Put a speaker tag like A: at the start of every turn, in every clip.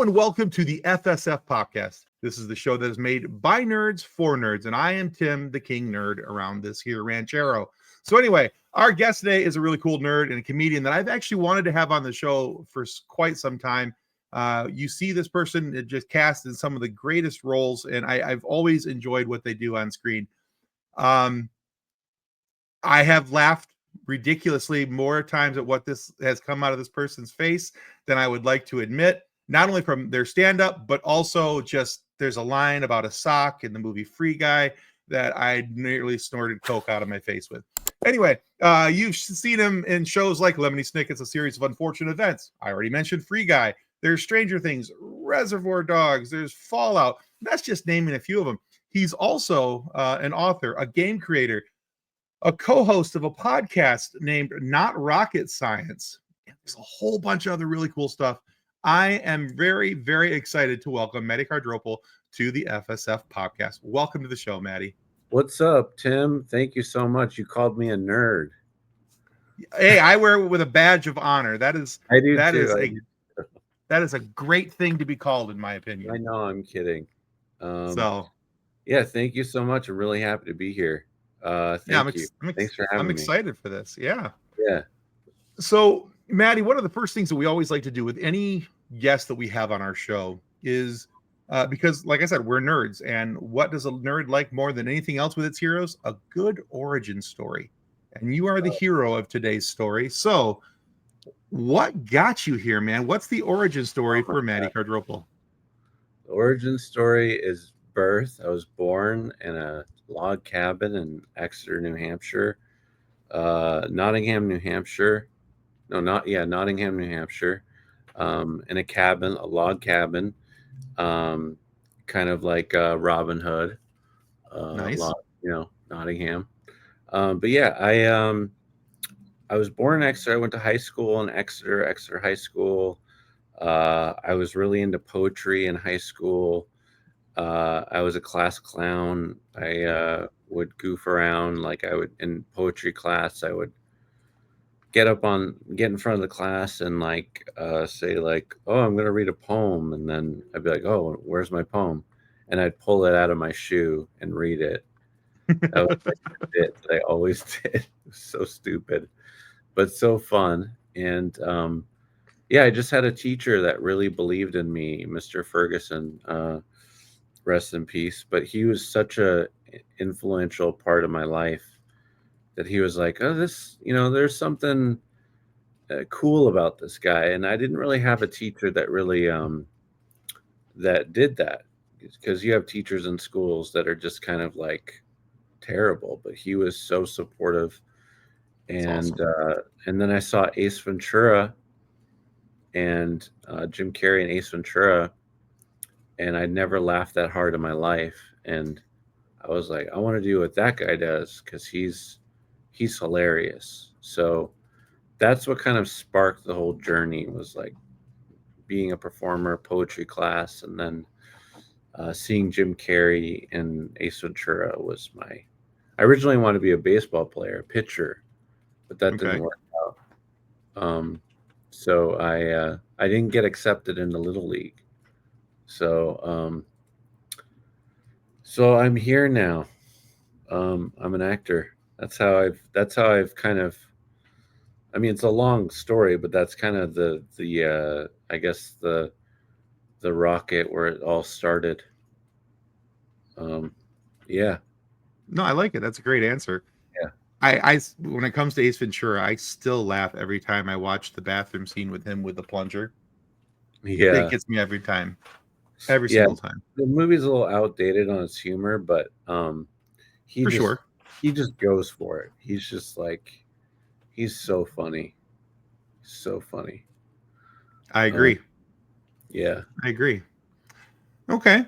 A: Hello and welcome to the FSF podcast. This is the show that is made by nerds for nerds, and I am Tim, the king nerd around this here ranchero. So anyway, our guest today is a really cool nerd and a comedian that I've actually wanted to have on the show for quite some time. You see this person just cast in some of the greatest roles, and I've always enjoyed what they do on screen. I have laughed ridiculously more times at what this has come out of this person's face than I would like to admit. Not only from their stand-up, but also just there's a line about a sock in the movie Free Guy that I nearly snorted coke out of my face with. Anyway, you've seen him in shows like Lemony Snicket's A Series of Unfortunate Events. I already mentioned Free Guy. There's Stranger Things, Reservoir Dogs, there's Fallout. That's just naming a few of them. He's also an author, a game creator, a co-host of a podcast named Not Rocket Science. There's a whole bunch of other really cool stuff. I am very, very excited to welcome Matty Cardarpole to the FSF podcast. Welcome to the show, Matty.
B: What's up, Tim? Thank you so much. You called me a nerd.
A: Hey, I wear it with a badge of honor. That is a great thing to be called, in my opinion.
B: I know, I'm kidding.
A: Yeah,
B: thank you so much. I'm really happy to be here. Thanks for having me.
A: I'm excited for this. Yeah.
B: Yeah.
A: So, Matty, one of the first things that we always like to do with any guest that we have on our show is because, like I said, we're nerds. And what does a nerd like more than anything else with its heroes? A good origin story. And you are the hero of today's story. So, what got you here, man? What's the origin story for Matty Cardarpole?
B: The origin story is birth. I was born in a log cabin in Exeter, New Hampshire. Nottingham, New Hampshire. Nottingham, New Hampshire. In a cabin, a log cabin, kind of like Robin Hood.
A: Nice.
B: Nottingham. But yeah, I was born in Exeter. I went to high school in Exeter High School. I was really into poetry in high school. I was a class clown. I would goof around in poetry class. I would get in front of the class and say oh, I'm going to read a poem. And then I'd be like, oh, where's my poem? And I'd pull it out of my shoe and read it. That was a bit that I always did. It was so stupid, but so fun. And I just had a teacher that really believed in me, Mr. Ferguson, rest in peace. But he was such a influential part of my life that he was like, oh, there's something cool about this guy. And I didn't really have a teacher that really that did that, because you have teachers in schools that are just kind of like terrible, but he was so supportive. And awesome. And then I saw Ace Ventura and Jim Carrey and Ace Ventura, and I'd never laughed that hard in my life. And I was like, I want to do what that guy does, because he's hilarious. So that's what kind of sparked the whole journey, was like being a performer, poetry class, and then seeing Jim Carrey and Ace Ventura was I originally wanted to be a baseball player, a pitcher, but that didn't work out. So I didn't get accepted into Little League. So I'm here now. I'm an actor. That's how I've kind of, I mean, it's a long story, but that's kind of the I guess the rocket where it all started. Yeah.
A: No, I like it. That's a great answer.
B: Yeah.
A: I when it comes to Ace Ventura, I still laugh every time I watch the bathroom scene with him with the plunger.
B: Yeah.
A: It gets me every time. Every single time.
B: The movie's a little outdated on its humor, but he just goes for it. He's just he's so funny. So funny.
A: I agree.
B: Yeah.
A: I agree. Okay.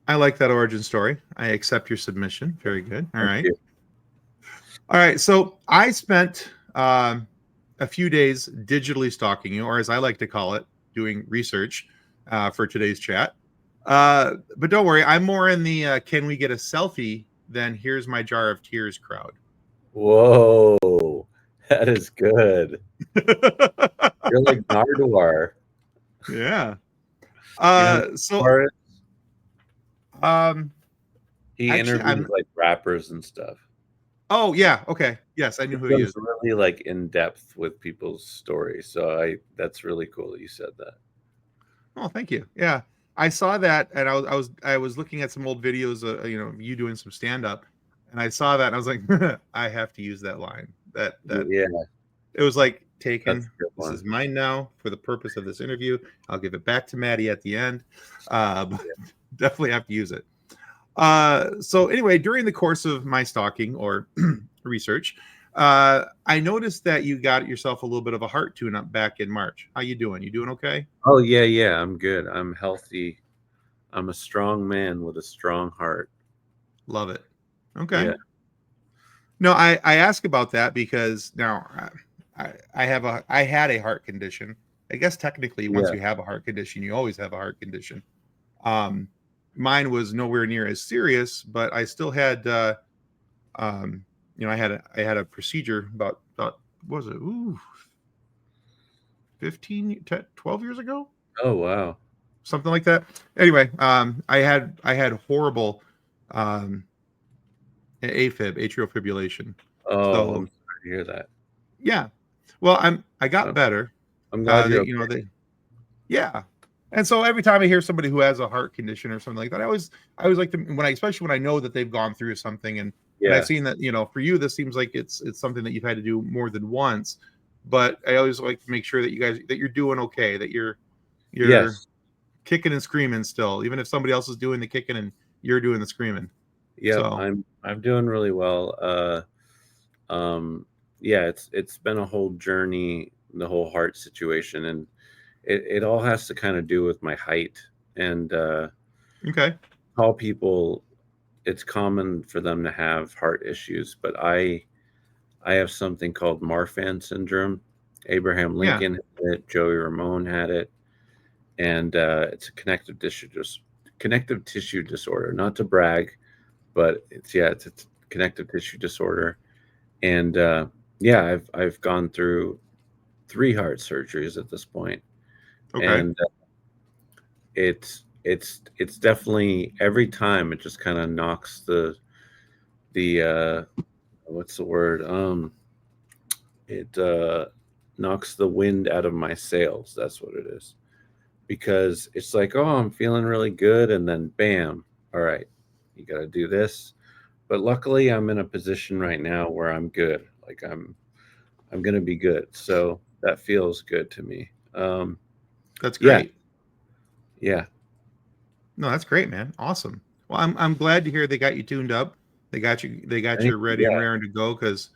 A: I like that origin story. I accept your submission. Very good. All right. All right. So I spent a few days digitally stalking you, or as I like to call it, doing research for today's chat. But don't worry, I'm more in the can we get a selfie than here's my jar of tears crowd.
B: Whoa, that is good. You're like Nardwar.
A: Yeah.
B: You know,
A: So
B: artist,
A: um,
B: he
A: actually,
B: interviews like rappers and stuff.
A: oh yeah, okay, yes, I knew
B: He
A: who he
B: goes
A: is.
B: really like in depth with people's stories. So that's really cool that you said that.
A: Oh, thank you. Yeah, I saw that, and I was looking at some old videos, you doing some stand up, and I saw that, and I was like, I have to use that line. That
B: Yeah,
A: it was like
B: that's
A: taken.
B: a good
A: This
B: one.
A: is mine now for the purpose of this interview. I'll give it back to Maddie at the end. But definitely have to use it. So anyway, during the course of my stalking or research, I noticed that you got yourself a little bit of a heart tune-up back in March. How you doing? You doing okay?
B: Oh yeah, yeah. I'm good. I'm healthy. I'm a strong man with a strong heart.
A: Love it. Okay.
B: Yeah,
A: No, I ask about that because now I had a heart condition. I guess technically, once
B: yeah,
A: you have a heart condition, you always have a heart condition. Um, Mine was nowhere near as serious, but I still had um, I had a procedure about what was it? Ooh, 15, 10, 12 years ago,
B: oh wow.
A: something like that. Anyway, I had horrible um, AFib, atrial fibrillation.
B: Oh,
A: So
B: I'm sorry to hear that.
A: yeah, well, I got
B: I'm,
A: better.
B: I'm glad
A: They,
B: you're
A: you know,
B: okay.
A: they Yeah. And so every time I hear somebody who has a heart condition or something like that, I always like to, especially when I know that they've gone through something, and I've
B: Yeah.
A: seen that, for you this seems like it's something that you've had to do more than once, but I always like to make sure that you're doing okay, that you're
B: Yes.
A: kicking and screaming still, even if somebody else is doing the kicking and you're doing the screaming.
B: Yep.
A: So,
B: I'm doing really well. Yeah, it's been a whole journey, the whole heart situation, and it all has to kind of do with my height. And
A: okay.
B: tall people, it's common for them to have heart issues, but I have something called Marfan Syndrome. Abraham
A: Yeah.
B: Lincoln had it, Joey Ramone had it, and it's a connective tissue disorder. Not to brag, but it's a connective tissue disorder, and yeah, I've gone through 3 heart surgeries at this point,
A: Okay.
B: and it's definitely every time it just kind of knocks the what's the word it knocks the wind out of my sails. That's what it is, because it's like, oh, I'm feeling really good, and then bam, all right, you got to do this. But luckily I'm in a position right now where I'm good. Like I'm gonna be good, so that feels good to me.
A: That's
B: Yeah,
A: great.
B: yeah,
A: No, that's great, man. Awesome. Well, I'm glad to hear they got you tuned up. They got you ready and
B: yeah,
A: raring to go, because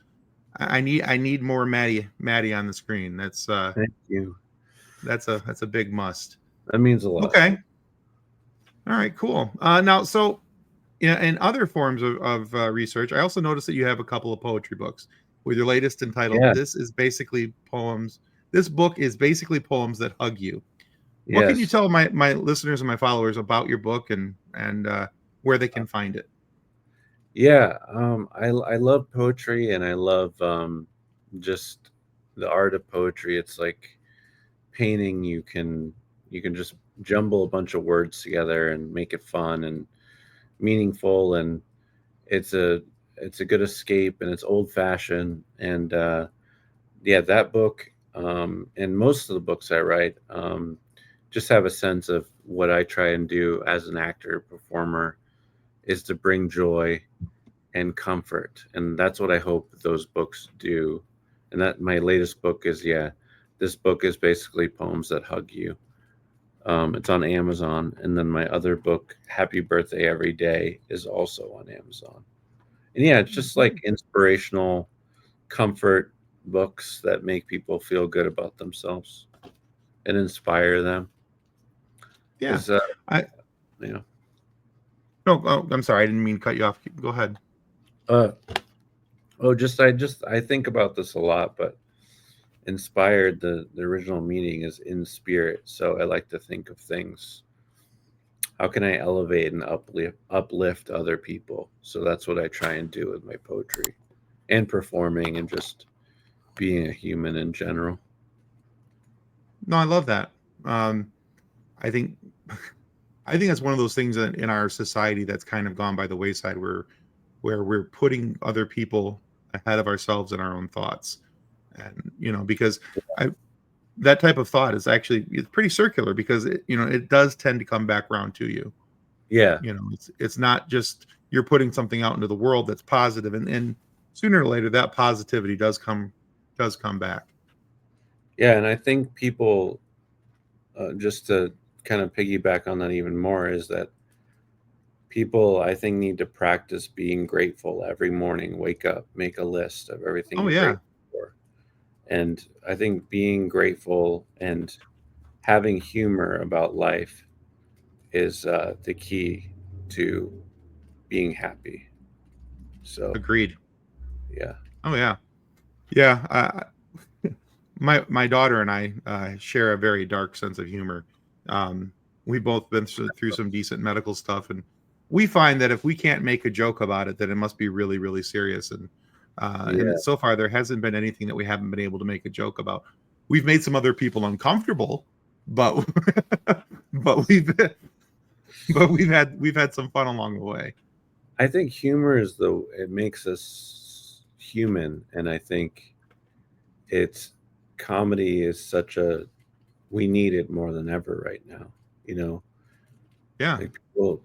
A: I need more Matty on the screen.
B: thank you.
A: That's a big must.
B: That means a lot.
A: Okay. All right, cool. Now, so in other forms of research, I also noticed that you have a couple of poetry books, with your latest entitled
B: Yeah,
A: "This is basically poems." This book is basically poems that hug you. What can you
B: yes.
A: tell my listeners and my followers about your book, and where they can find it?
B: Yeah, I love poetry, and I love just the art of poetry. It's like painting. You can just jumble a bunch of words together and make it fun and meaningful, and it's a it's a good escape, and it's old fashioned. And yeah, that book, and most of the books I write, just have a sense of what I try and do as an actor performer is to bring joy and comfort, and that's what I hope those books do. And that my latest book is, yeah, this book is basically poems that hug you. It's on Amazon, and then my other book, Happy Birthday Every Day, is also on Amazon. And yeah, it's just like inspirational comfort books that make people feel good about themselves and inspire them.
A: Yeah.
B: Because
A: I
B: you know,
A: No, oh, I'm sorry. I didn't mean to cut you off. Go ahead.
B: uh, I think about this a lot, but inspired, the original meaning is in spirit. So I like to think of things. How can I elevate and uplift other people? So that's what I try and do with my poetry and performing and just being a human in general.
A: No, I love that. I think I think that's one of those things in our society that's kind of gone by the wayside, where we're putting other people ahead of ourselves and our own thoughts. And because I that type of thought is actually, it's pretty circular, because it does tend to come back around to you.
B: Yeah.
A: It's not just you're putting something out into the world that's positive, and sooner or later that positivity does come back.
B: Yeah. And I think people, just to kind of piggyback on that even more, is that people, I think, need to practice being grateful every morning. Wake up, make a list of everything
A: Oh
B: you're
A: yeah,
B: grateful for. And I think being grateful and having humor about life is the key to being happy. So,
A: agreed.
B: yeah.
A: Oh yeah, yeah. My daughter and I share a very dark sense of humor. Um, we've both been through some decent medical stuff, and we find that if we can't make a joke about it, then it must be really, really serious. And
B: Yeah.
A: so far, there hasn't been anything that we haven't been able to make a joke about. We've made some other people uncomfortable, but but we've had some fun along the way.
B: I think humor it makes us human. And I think it's comedy is we need it more than ever right now. You know,
A: Yeah,
B: like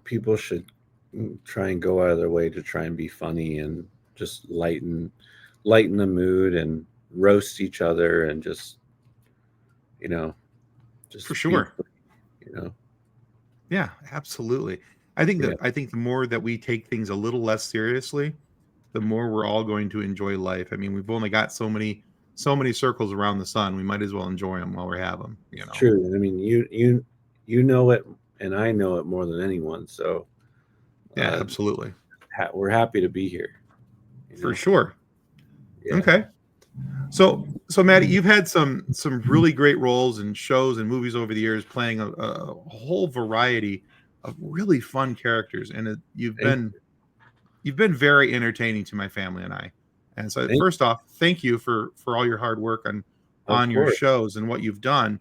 B: people should try and go out of their way to try and be funny and just lighten the mood and roast each other and you know,
A: for
B: just be,
A: sure.
B: you know,
A: Yeah, absolutely. I think
B: yeah,
A: that I think the more that we take things a little less seriously, the more we're all going to enjoy life. I mean, we've only got so many circles around the sun. We might as well enjoy them while we have them,
B: it's true. I mean, you know it, and I know it more than anyone. So
A: Yeah,
B: uh,
A: absolutely.
B: we're happy to be here. You
A: For
B: know,
A: sure.
B: yeah.
A: Okay. So Maddie, you've had some really great roles in shows and movies over the years, playing a whole variety of really fun characters, and you've
B: Thank,
A: been very entertaining to my family and I. And so,
B: thank,
A: first off, thank you for all your hard work
B: of
A: on your
B: course.
A: shows and what you've done.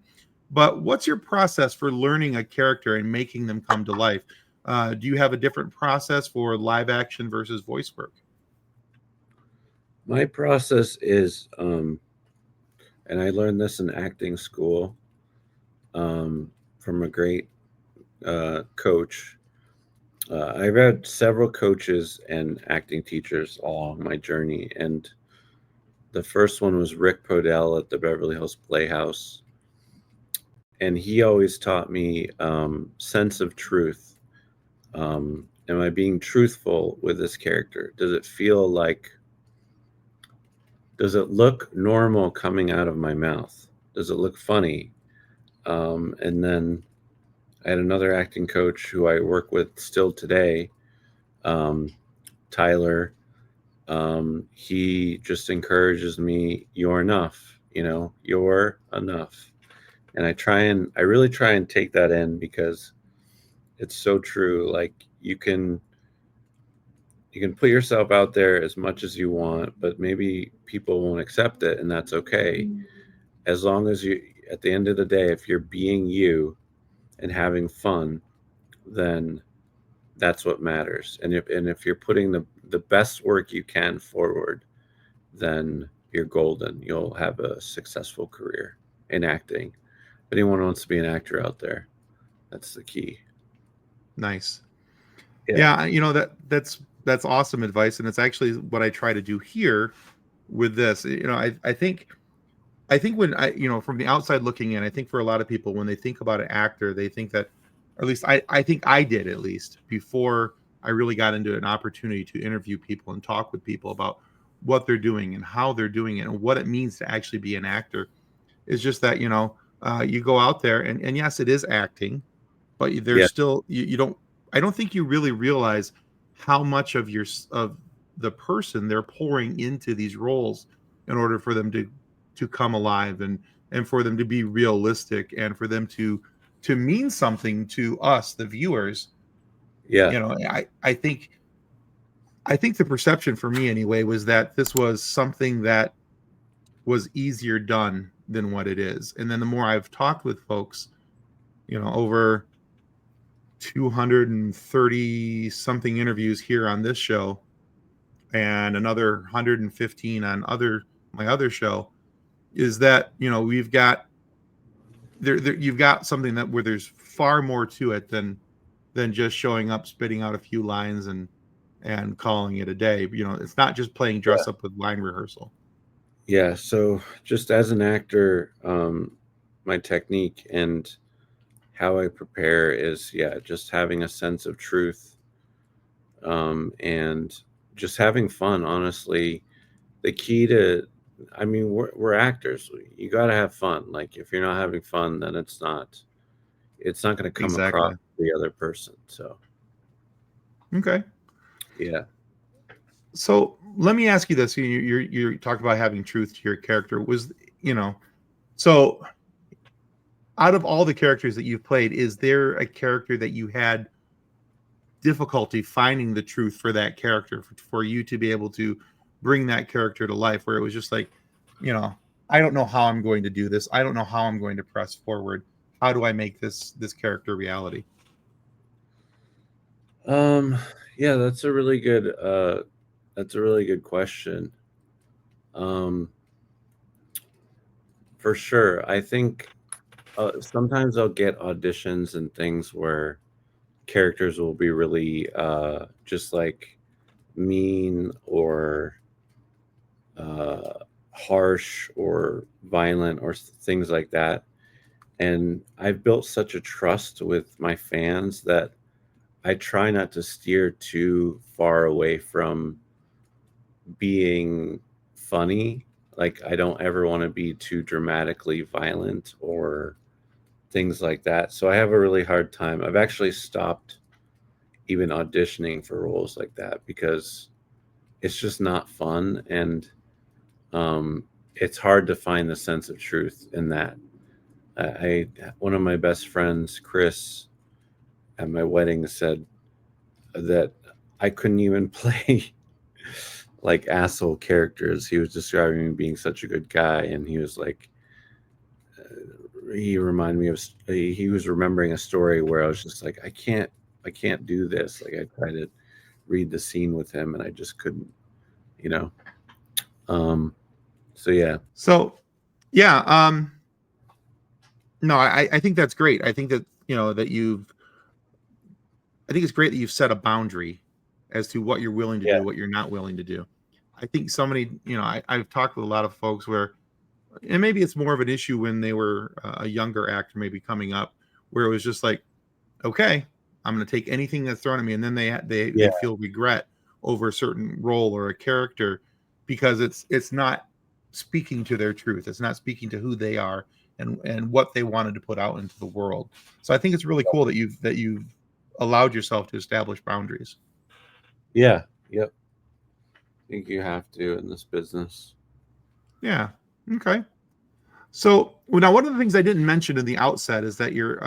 A: But what's your process for learning a character and making them come to life? Do you have a different process for live action versus voice work?
B: My process is, and I learned this in acting school, from a great coach. I've had several coaches and acting teachers along my journey, and the first one was Rick Podell at the Beverly Hills Playhouse, and he always taught me sense of truth. Am I being truthful with this character? Does it look normal coming out of my mouth? Does it look funny? And then I had another acting coach who I work with still today, um, Tyler. He just encourages me, you're enough, you're enough. And I really try and take that in, because it's so true. Like, you can put yourself out there as much as you want, but maybe people won't accept it, and that's okay. As long as at the end of the day, if you're being you and having fun, then that's what matters. And if you're putting the best work you can forward, then you're golden. You'll have a successful career in acting. If anyone wants to be an actor out there, that's the key.
A: Nice.
B: Yeah.
A: Yeah, that's awesome advice, and it's actually what I try to do here with this. I think when from the outside looking in, I think for a lot of people, when they think about an actor, they think that, or at least I think I did, at least before I really got into an opportunity to interview people and talk with people about what they're doing and how they're doing it and what it means to actually be an actor. Is just that, you go out there, and yes, it is acting, but there's
B: Yeah.
A: still, you don't, I don't think you really realize how much of the person they're pouring into these roles in order for them to come alive, and for them to be realistic, and for them to mean something to us, the viewers.
B: Yeah.
A: I think the perception for me anyway was that this was something that was easier done than what it is. And then the more I've talked with folks, over 230 something interviews here on this show and another 115 on my other show, is that, you know, we've got you've got something that where there's far more to it than just showing up, spitting out a few lines and calling it a day. You know, it's not just playing dress up with line rehearsal.
B: Yeah. So just as an actor, my technique and how I prepare is, just having a sense of truth, and just having fun. Honestly, the key to, I mean, we're actors. You got to have fun. Like if you're not having fun, then it's not going to come across
A: Exactly.
B: the other person. So
A: Okay.
B: yeah.
A: So let me ask you this: you talked about having truth to your character. Was, you know, so out of all the characters that you've played, is there a character that you had difficulty finding the truth for that character, for you to be able to bring that character to life, where it was just like, you know, I don't know how I'm going to do this. I don't know how I'm going to press forward. How do I make this character reality?
B: Yeah, that's a really good question. For sure. I think sometimes I'll get auditions and things where characters will be really just like mean or harsh or violent or things like that. And I've built such a trust with my fans that I try not to steer too far away from being funny. Like I don't ever want to be too dramatically violent or things like that. So I have a really hard time. I've actually stopped even auditioning for roles like that because it's just not fun, and it's hard to find the sense of truth in that. I one of my best friends, Chris, at my wedding said that I couldn't even play like asshole characters. He was describing me being such a good guy, and he was like, he reminded me of, he was remembering a story where I was just like, I can't do this. Like I tried to read the scene with him, and I just couldn't, you know. So yeah,
A: So, yeah, no, I think that's great. I think that, you know, I think it's great that you've set a boundary as to what you're willing to
B: yeah,
A: do, what you're not willing to do. I think so many, you know, I've talked with a lot of folks where, and maybe it's more of an issue when they were a younger actor, maybe coming up, where it was just like, okay, I'm going to take anything that's thrown at me, and then they
B: yeah,
A: feel regret over a certain role or a character because it's not speaking to their truth. It's not speaking to who they are and what they wanted to put out into the world. So I think it's really cool that you've allowed yourself to establish boundaries.
B: yeah, yep. I think you have to in this business.
A: Yeah. Okay. So well, now one of the things I didn't mention in the outset is that you're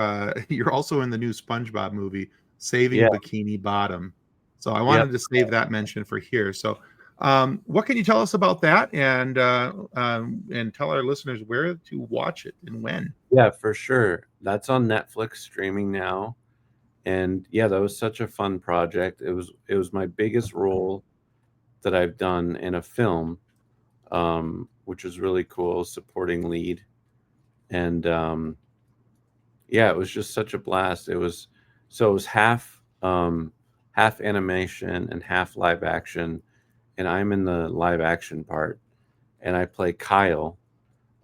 A: you're also in the new SpongeBob movie,
B: Yeah,
A: Saving Bikini Bottom. So I
B: yep.
A: wanted to save that mention for here. So what can you tell us about that, and tell our listeners where to watch it and when?
B: Yeah, for sure. That's on Netflix streaming now. And yeah, that was such a fun project. It was my biggest role that I've done in a film, which was really cool, supporting lead. And yeah, it was just such a blast. It was half animation and half live action, and I'm in the live action part, and I play Kyle,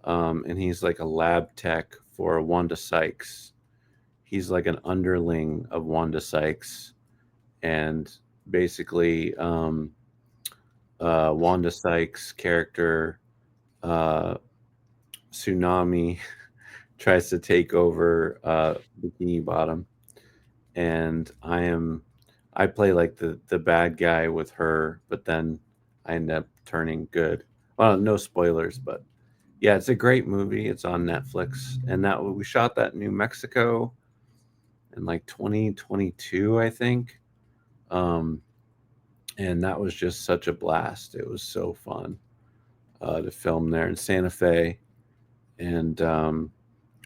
B: and he's like a lab tech for Wanda Sykes. He's like an underling of Wanda Sykes, and basically, Wanda Sykes' character, uh, Tsunami, tries to take over Bikini Bottom, and I play like the bad guy with her, but then I end up turning good. Well, no spoilers, but yeah, it's a great movie. It's on Netflix, and that we shot that in New Mexico in like 2022, I think. Um, and that was just such a blast. It was so fun to film there in Santa Fe, and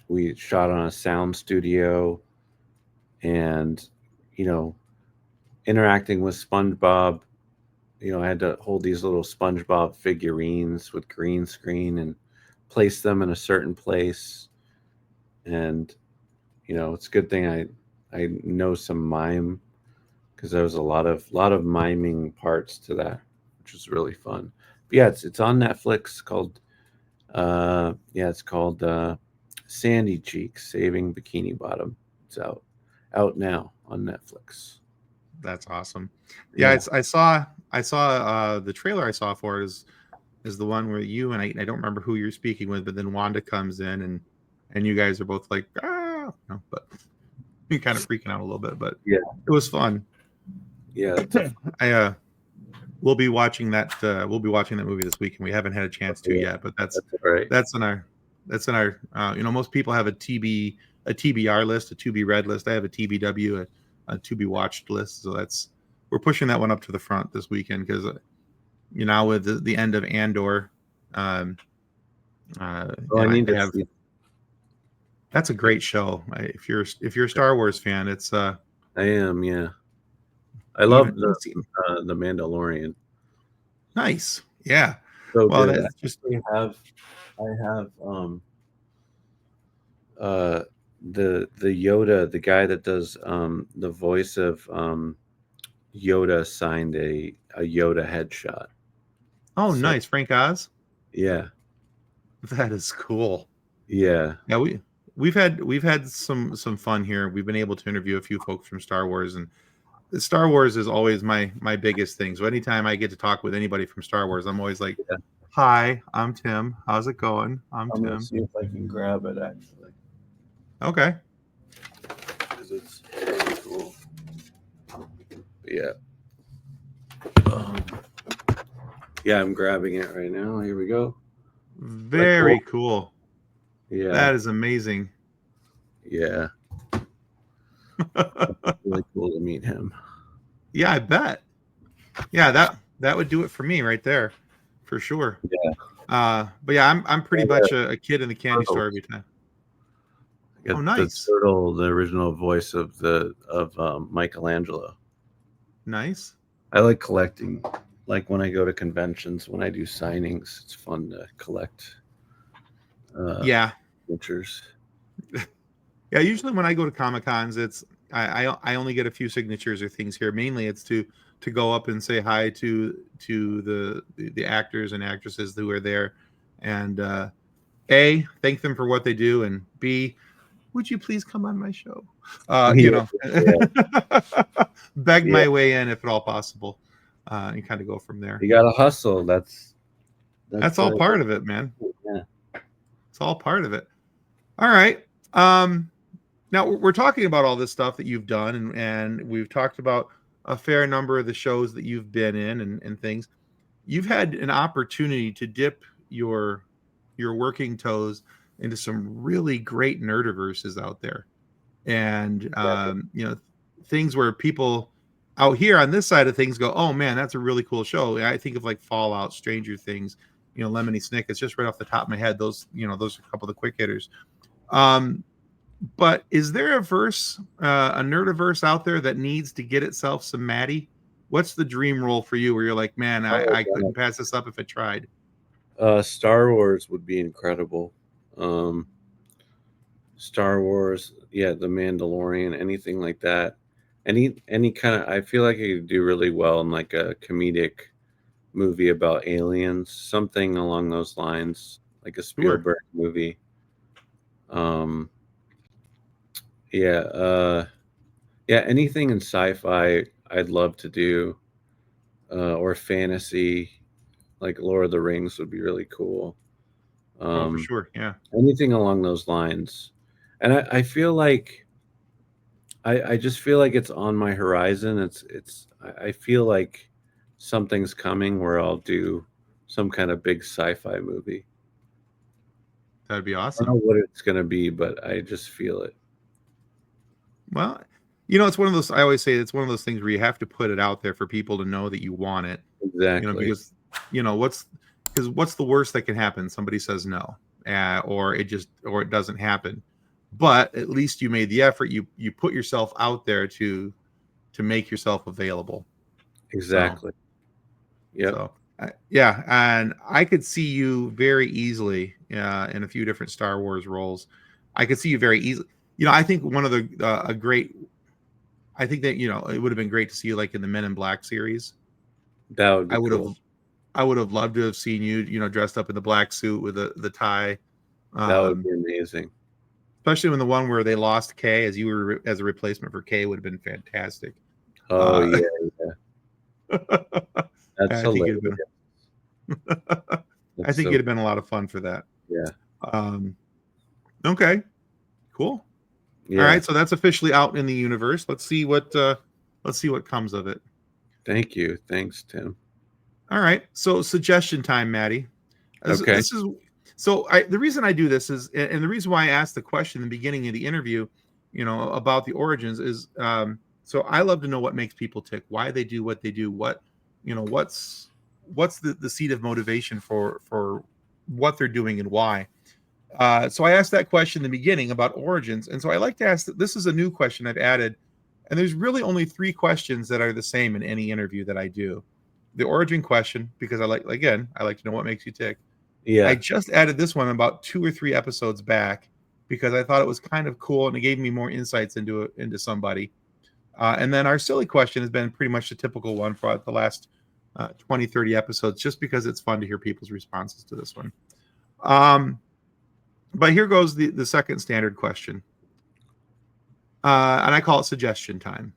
B: we shot on a sound studio, and you know, interacting with SpongeBob. I had to hold these little SpongeBob figurines with green screen and place them in a certain place. And it's a good thing I know some mime, because there was a lot of miming parts to that, which was really fun. But yeah, it's on Netflix, called it's called Sandy Cheeks Saving Bikini Bottom. It's out now on Netflix.
A: That's awesome. Yeah, I saw the trailer I saw for it is the one where you and I don't remember who you're speaking with, but then Wanda comes in and you guys are both like, but you're kind of freaking out a little bit, but
B: yeah,
A: it was fun.
B: Yeah,
A: we'll be watching that movie this weekend. We haven't had a chance to yet, but that's
B: right.
A: That's in our most people have a TBR list, a to be read list. I have a TBW, a to be watched list. So we're pushing that one up to the front this weekend, because with the end of Andor,
B: I need to see.
A: That's a great show. If you're a Star Wars fan, it's
B: I am, yeah. I love the Mandalorian.
A: Nice, yeah.
B: So well, that's just I have the Yoda, the guy that does the voice of Yoda, signed a Yoda headshot.
A: Oh, so, nice. Frank Oz?
B: Yeah.
A: That is cool.
B: Yeah.
A: Yeah, we've had some fun here. We've been able to interview a few folks from Star Wars, and Star Wars is always my biggest thing. So anytime I get to talk with anybody from Star Wars, I'm always like, "Hi, I'm Tim. How's it going? I'm Tim."
B: Gonna see if I can grab it, actually.
A: Okay.
B: Because it's really cool. Yeah. Yeah, I'm grabbing it right now. Here we go.
A: Very cool.
B: Yeah.
A: That is amazing.
B: Yeah. Really cool to meet him.
A: Yeah, I bet. Yeah, that would do it for me right there, for sure.
B: Yeah.
A: But yeah, I'm pretty much a kid in the candy store every time.
B: Oh, nice. The turtle, the original voice of Michelangelo.
A: Nice.
B: I like collecting. Like when I go to conventions, when I do signings, it's fun to collect. Signatures.
A: Yeah, usually when I go to Comic-Cons, it's I only get a few signatures or things here. Mainly, it's to go up and say hi to the actors and actresses who are there, and A, thank them for what they do, and B, would you please come on my show? Beg my way in if at all possible, and kind of go from there.
B: You got to hustle.
A: That's all part of it, man. Yeah, it's all part of it. All right. Now we're talking about all this stuff that you've done, and we've talked about a fair number of the shows that you've been in and things. You've had an opportunity to dip your working toes into some really great nerdiverses out there, and things where people out here on this side of things go, "Oh man, that's a really cool show." I think of like Fallout, Stranger Things, Lemony Snicket. It's just right off the top of my head. Those are a couple of the quick hitters. But is there a nerdiverse out there that needs to get itself some Matty? What's the dream role for you where you're like, man, I couldn't pass this up if I tried?
B: Star Wars would be incredible. Star Wars, yeah, The Mandalorian, anything like that. Any kind of, I feel like I could do really well in like a comedic movie about aliens, something along those lines, like a Spielberg movie. Anything in sci-fi I'd love to do, or fantasy, like Lord of the Rings would be really cool.
A: For sure, yeah.
B: Anything along those lines. And I feel like I just feel like it's on my horizon. I feel like something's coming where I'll do some kind of big sci-fi movie.
A: That'd be awesome.
B: I don't know what it's going to be, but I just feel it.
A: Well, it's one of those, I always say it's one of those things where you have to put it out there for people to know that you want it.
B: Exactly.
A: Because, what's the worst that can happen? Somebody says no, or it doesn't happen. But at least you made the effort. You put yourself out there to to make yourself available.
B: Exactly. Yeah.
A: So yeah, and I could see you very easily in a few different Star Wars roles. I could see you very easily. I think one of the a great. I think that it would have been great to see you like in the Men in Black series.
B: That would be
A: I would
B: cool.
A: have. I would have loved to have seen you, dressed up in the black suit with the tie.
B: That would be amazing.
A: Especially when the one where they lost Kay as you were as a replacement for Kay would have been fantastic.
B: Oh yeah. That's
A: I think
B: hilarious.
A: I think it'd have been a lot of fun for that.
B: Yeah.
A: Okay. Cool.
B: Yeah.
A: All right. So that's officially out in the universe. Let's see what comes of it.
B: Thank you. Thanks, Tim.
A: All right. So suggestion time, Matty.
B: Okay.
A: The reason I do this is, and the reason why I asked the question in the beginning of the interview, about the origins is, so I love to know what makes people tick, why they do what they do, what's the seed of motivation for what they're doing and why. So I asked that question in the beginning about origins, and so I like to ask. This is a new question I've added, and there's really only 3 questions that are the same in any interview that I do. The origin question, because I like to know what makes you tick.
B: Yeah.
A: I just added this one about 2 or 3 episodes back because I thought it was kind of cool and it gave me more insights into somebody. And then our silly question has been pretty much the typical one for the last 20, 30 episodes, just because it's fun to hear people's responses to this one. But here goes the second standard question. And I call it suggestion time.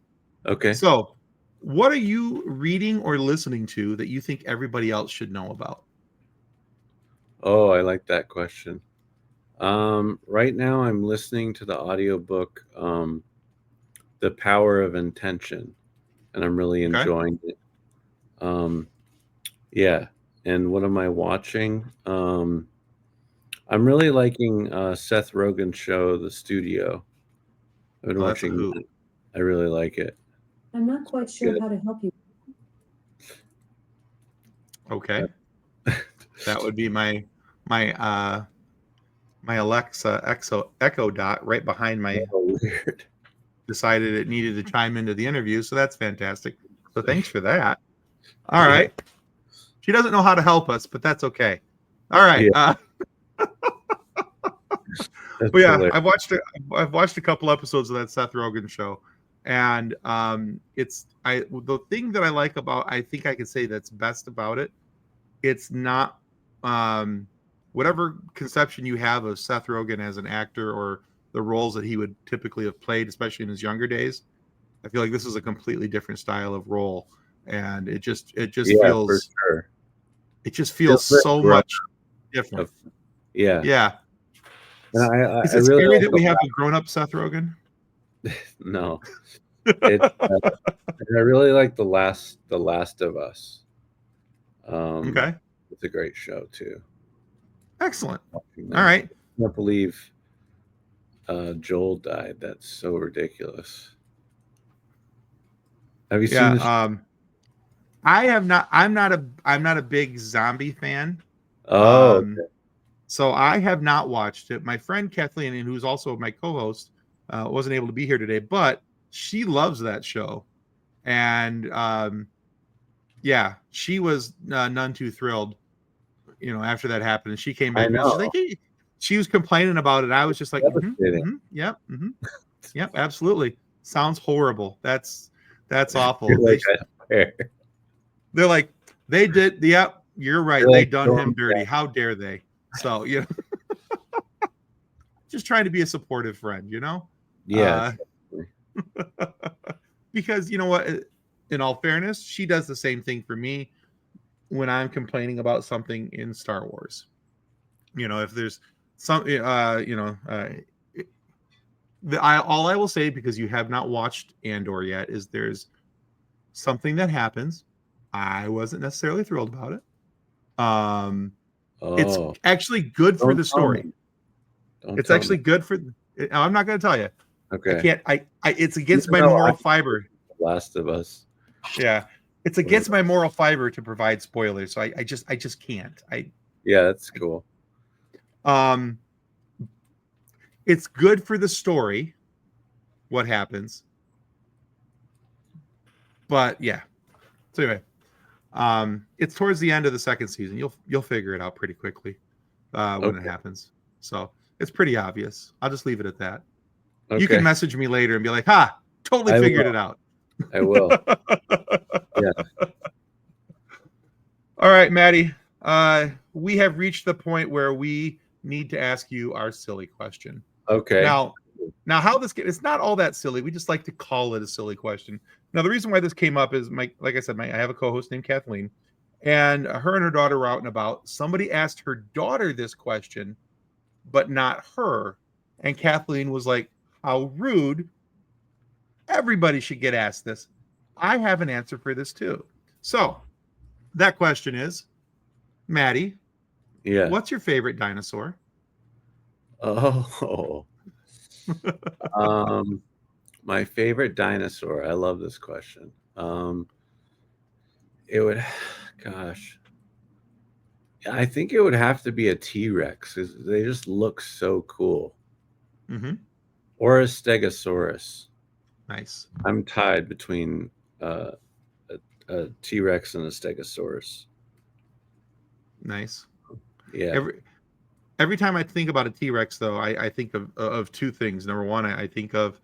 B: Okay.
A: So what are you reading or listening to that you think everybody else should know about?
B: Oh, I like that question. Right now I'm listening to the audiobook, The Power of Intention, and I'm really enjoying it. Yeah. And what am I watching? I'm really liking Seth Rogen's show, The Studio. I've been watching that. I really like it.
C: I'm not quite sure how to help you.
A: Okay. That would be my Alexa Echo Dot right behind my.
B: Oh, weird.
A: Decided it needed to chime into the interview, so that's fantastic. So thanks for that. All right. She doesn't know how to help us, but that's okay. All right.
B: Yeah.
A: But yeah, I've watched a couple episodes of that Seth Rogen show, and the thing that I like about, I think I could say that's best about it, it's not whatever conception you have of Seth Rogen as an actor or the roles that he would typically have played, especially in his younger days. I feel like this is a completely different style of role, and it just feels,
B: for sure.
A: It just feels so much different.
B: Yeah.
A: Yeah.
B: And
A: is it
B: really
A: scary that we have a grown-up Seth Rogen?
B: No. I really like the last of Us.
A: Okay.
B: It's a great show too.
A: Excellent. All right.
B: I can't believe Joel died. That's so ridiculous. Have you seen this?
A: I have not. I'm not a big zombie fan.
B: Oh, okay.
A: So I have not watched it. My friend Kathleen, who's also my co-host, wasn't able to be here today, but she loves that show, and yeah, she was none too thrilled, after that happened. And she came back.
B: I know.
A: She's like, hey, she was complaining about it. I was just like, yep, yep, absolutely. Sounds horrible. That's awful. They're like, they did. Yep, you're right. They done him dirty. How dare they? So, just trying to be a supportive friend,
B: Yeah.
A: Because you know what? In all fairness, she does the same thing for me when I'm complaining about something in Star Wars. If there's something, all I will say, because you have not watched Andor yet, is there's something that happens. I wasn't necessarily thrilled about it. It's actually good for the story. It's actually good for. I'm not going to tell you.
B: Okay.
A: I can't. It's against my moral fiber.
B: Last of Us.
A: Yeah, it's against my moral fiber to provide spoilers. So I just can't.
B: Yeah, that's cool.
A: It's good for the story. What happens? But yeah. So anyway, it's towards the end of the second season. You'll figure it out pretty quickly when it happens. So it's pretty obvious. I'll just leave it at that.
B: Okay.
A: You can message me later and be like, "Ha, totally figured it out."
B: I will. Yeah.
A: All right, Matty. We have reached the point where we need to ask you our silly question.
B: Okay.
A: Now how this it's not all that silly. We just like to call it a silly question. Now, the reason why this came up is like I said, I have a co-host named Kathleen, and her and her daughter were out and about. Somebody asked her daughter this question, but not her. And Kathleen was like, "How rude. Everybody should get asked this." I have an answer for this too. So that question is, Matty,
B: Yeah.
A: what's your favorite dinosaur?
B: Oh. My favorite dinosaur. I love this question. It would, gosh, I think it would have to be a T-Rex because they just look so cool.
A: Mm-hmm.
B: Or a Stegosaurus.
A: Nice.
B: I'm tied between a T-Rex and a Stegosaurus.
A: Nice.
B: Yeah.
A: Every time I think about a T-Rex, though, I think of two things. Number one, I think of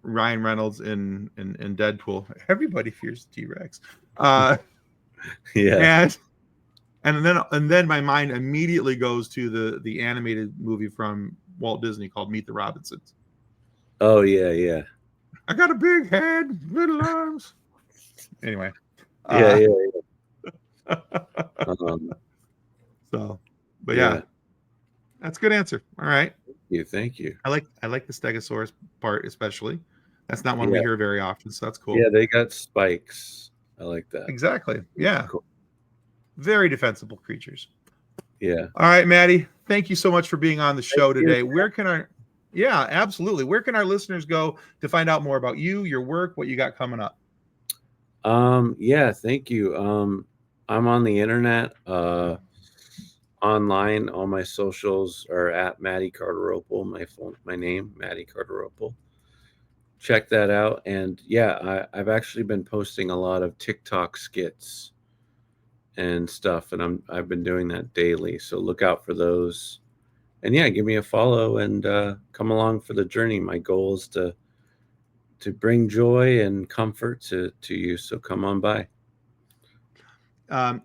A: Ryan Reynolds in Deadpool. Everybody fears T-Rex.
B: Yeah.
A: And then my mind immediately goes to the animated movie from Walt Disney called Meet the Robinsons.
B: Oh yeah.
A: I got a big head, little arms. Anyway.
B: Yeah.
A: So, but yeah, that's a good answer. All right.
B: Thank you.
A: I like the Stegosaurus part especially. That's not one we hear very often, so that's cool.
B: Yeah, they got spikes. I like that.
A: Exactly. Yeah.
B: Cool.
A: Very defensible creatures.
B: Yeah.
A: All right, Matty. Thank you so much for being on the show today.
B: You.
A: Yeah, absolutely. Where can our listeners go to find out more about you, your work, what you got coming up?
B: Yeah, thank you. I'm on the internet, online. All my socials are at Matty Cardarploe. My name, Matty Cardarploe. Check that out. And yeah, I've actually been posting a lot of TikTok skits and stuff, and I've been doing that daily. So look out for those. And yeah, give me a follow and come along for the journey. My goal is to bring joy and comfort to you. So come on by.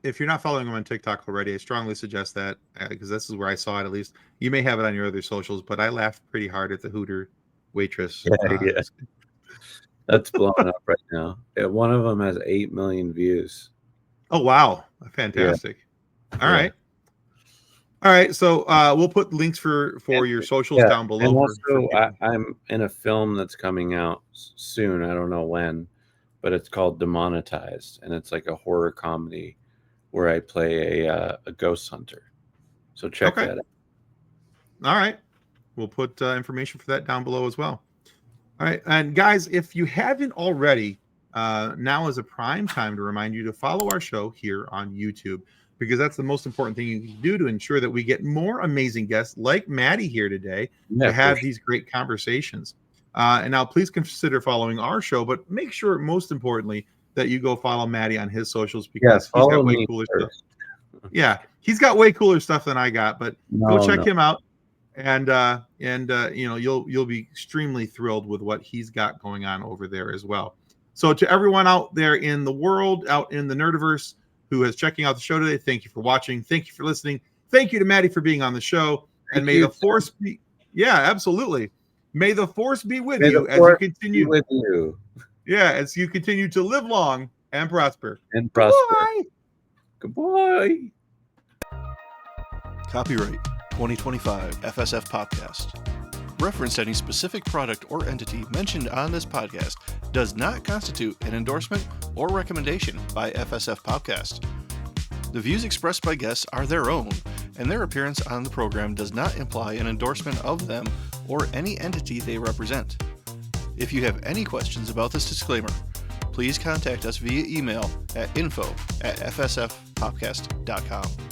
A: If you're not following him on TikTok already, I strongly suggest that because this is where I saw it. At least you may have it on your other socials, but I laughed pretty hard at the Hooter waitress.
B: Yeah. That's blowing up right now. One of them has 8 million views.
A: Oh wow, fantastic! Yeah. All right. So we'll put links for your socials down below.
B: And also, I'm in a film that's coming out soon. I don't know when, but it's called Demonetized, and it's like a horror comedy where I play a ghost hunter. So check that out.
A: All right. We'll put information for that down below as well. All right. And guys, if you haven't already, now is a prime time to remind you to follow our show here on YouTube, because that's the most important thing you can do to ensure that we get more amazing guests like Matty here today to have these great conversations. And now please consider following our show, but make sure, most importantly, that you go follow Matty on his socials, because he's got way cooler stuff. Yeah, he's got way cooler stuff than I got, but go check him out. And you know, you'll be extremely thrilled with what he's got going on over there as well. So to everyone out there in the world, out in the Nerdiverse, who is checking out the show today, thank you for watching. Thank you for listening. Thank you to Matty for being on the show. And may the force be, absolutely. May the force be with you as you continue
B: with you.
A: Yeah, as you continue to live long and prosper.
B: Goodbye. Goodbye.
D: Copyright 2025 FSF Podcast. Reference to any specific product or entity mentioned on this podcast does not constitute an endorsement or recommendation by FSF Podcast. The views expressed by guests are their own, and their appearance on the program does not imply an endorsement of them or any entity they represent. If you have any questions about this disclaimer, please contact us via email at info@fsfpodcast.com.